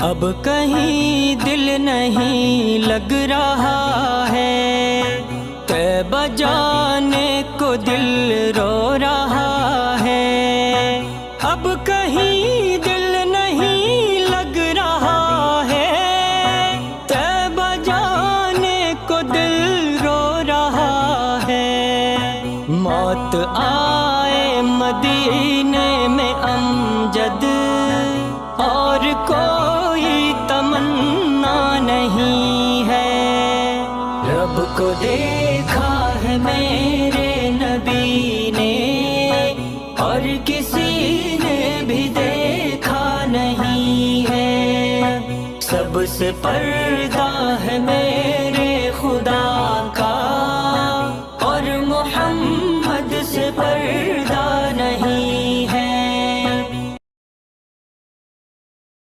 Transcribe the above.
اب کہیں دل نہیں لگ رہا ہے، طیبہ جانے کو دل رو رہا ہے۔ اب کہیں دل نہیں لگ رہا ہے، طیبہ جانے کو دل رو رہا ہے۔ موت آئے مدینے میں امجد، اور کوئی تمنا نہیں ہے۔ رب کو دیکھا ہے میرے نبی نے، اور کسی نے بھی دیکھا نہیں ہے۔ سب سے پردہ ہے میرے